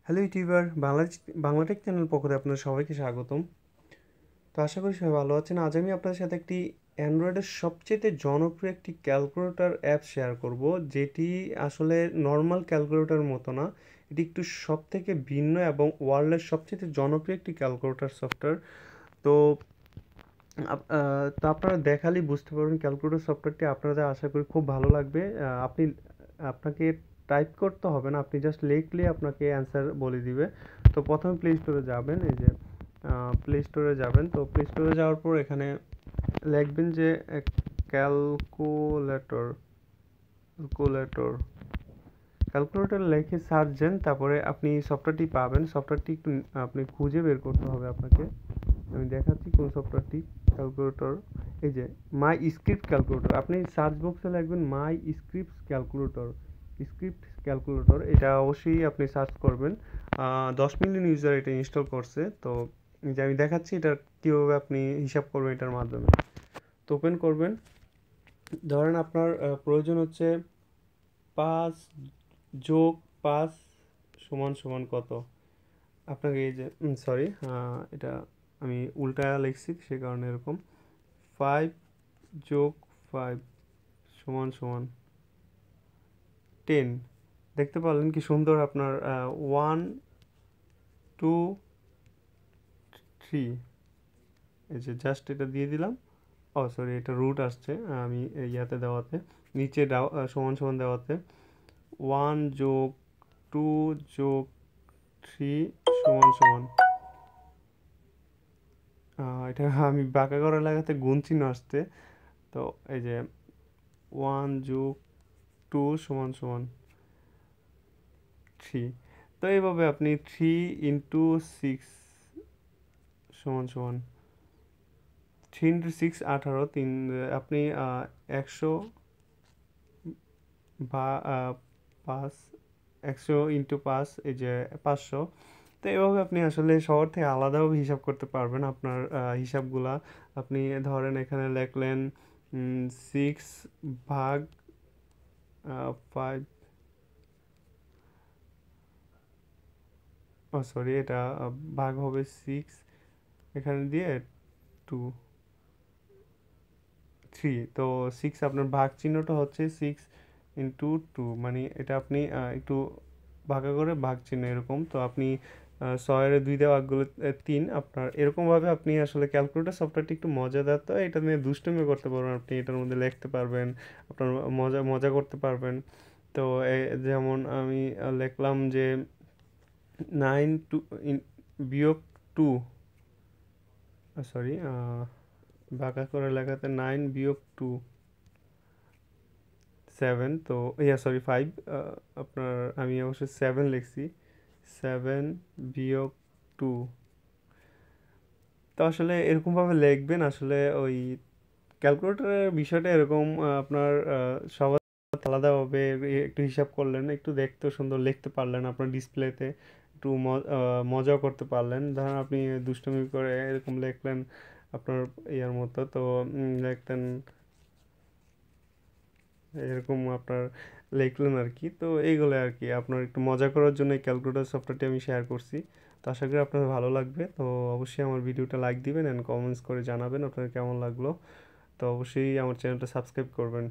Hello YouTuber Bangla Tech channel পক্ষ থেকে আপনাদের সবাইকে স্বাগতম। তো আশা করি সবাই ভালো আছেন। আজ আমি আপনাদের সাথে একটি অ্যান্ড্রয়েডের সবচেয়ে জনপ্রিয় একটি ক্যালকুলেটর অ্যাপ শেয়ার করব, যেটি আসলে নর্মাল ক্যালকুলেটরের মতো না। এটি একটু সবথেকে ভিন্ন এবং ওয়ার্ল্ডের সবচেয়ে জনপ্রিয় একটি ক্যালকুলেটর সফটওয়্যার। তো আপনারা দেখালেই বুঝতে পারবেন ক্যালকুলেটর সফটওয়্যারটি আপনাদের আশা করি খুব ভালো লাগবে। আপনাকে টাইপ করতে হবে না, আপনি জাস্ট লিখলেই আপনাকে অ্যান্সার বলে দিবে। তো প্রথমে প্লে স্টোরে যাবেন, এই যে প্লে স্টোরে যাবেন। তো প্লে স্টোরে যাওয়ার পর এখানে লিখবেন যে ক্যালকুলেটর ক্যালকুলেটর ক্যালকুলেটর লিখে সার্চ দেন, তারপরে আপনি সফটওয়্যারটি পাবেন। সফটওয়্যারটি একটু আপনি খুঁজে বের করতে হবে আপনাকে। আমি দেখাচ্ছি কোন সফটওয়্যারটি। ক্যালকুলেটর, এই যে মাই স্ক্রিপ্ট ক্যালকুলেটর। আপনি সার্চ বক্সে লিখবেন মাই স্ক্রিপ্ট ক্যালকুলেটর। এটা অবশ্যই আপনি সার্চ করবেন। 10 মিলিয়ন ইউজার এটা ইনস্টল করছে। তো এই যে আমি দেখাচ্ছি এটা কীভাবে আপনি হিসাব করবেন এটার মাধ্যমে। তো ওপেন করবেন। ধরেন আপনার প্রয়োজন হচ্ছে 5+5 কত। আপনাকে এই যে সরি, এটা আমি উল্টা লিখছি সে কারণে এরকম। 5+5 = 10। দেখতে পারলেন কি সুন্দর আপনার 1 2 3। এই যে জাস্ট এটা দিয়ে দিলাম। সরি, এটা রুট আসছে আমি ইয়াতে দেওয়াতে, নিচে সমান সমান দেওয়াতে 1+2+3 এটা আমি বাঁকা করে লাগাতে গুণ চিহ্ন আসছে। তো এই যে 1+2 = 3। তো এইভাবে আপনি 3 × 6 = 18। আপনি 100 বা 5, 100 × 5, এই যে 500। তো এভাবে আপনি আসলে সবার থেকে আলাদাভাবে হিসাব করতে পারবেন আপনার হিসাবগুলা। আপনি ধরেন এখানে লিখলেন 6/5। সরি, এটা ভাগ হবে 6 এখানে দিয়ে 2 3। তো 6 আপনার ভাগ চিহ্নটা হচ্ছে 6 × 2, মানে এটা আপনি একটু ভাগা করে ভাগ চিহ্ন এরকম। তো আপনি 6-এর 2 দিয়ে ভাগগুলো 3। আপনার এরকমভাবে আপনি আসলে ক্যালকুলেটর সফটওয়্যারটি একটু মজাদার। তো এটা নিয়ে দুষ্টুমি করতে পারবেন, আপনি এটার মধ্যে লিখতে পারবেন, আপনার মজা মজা করতে পারবেন। তো যেমন আমি লিখলাম যে 9 - 2 সরি, ভাগা করে লেখাতে 9 - 2 7। তো সরি 5, আপনার আমি অবশ্য 7 লিখছি। 7 - 2। তো আসলে এরকমভাবে লিখবেন। আসলে ওই ক্যালকুলেটরের বিষয়টা এরকম, আপনার সবার আলাদাভাবে একটু হিসাব করলেন, একটু দেখতে সুন্দর লিখতে পারলেন আপনার ডিসপ্লেতে, একটু মজাও করতে পারলেন। ধরেন আপনি দুষ্টুমি করে এরকম লিখলেন আপনার ইয়ার মতো। তো লিখতেন এরকম আপনার লিখলেন আর কি। তো এইগুলো আর কি আপনার একটু মজা করার জন্য এই ক্যালকুলেটর সফটওয়্যারটি আমি শেয়ার করছি। তো আশা করি আপনাদের ভালো লাগবে। তো অবশ্যই আমার ভিডিওটা লাইক দিবেন অ্যান্ড কমেন্টস করে জানাবেন আপনাদের কেমন লাগলো। তো অবশ্যই আমার চ্যানেলটা সাবস্ক্রাইব করবেন।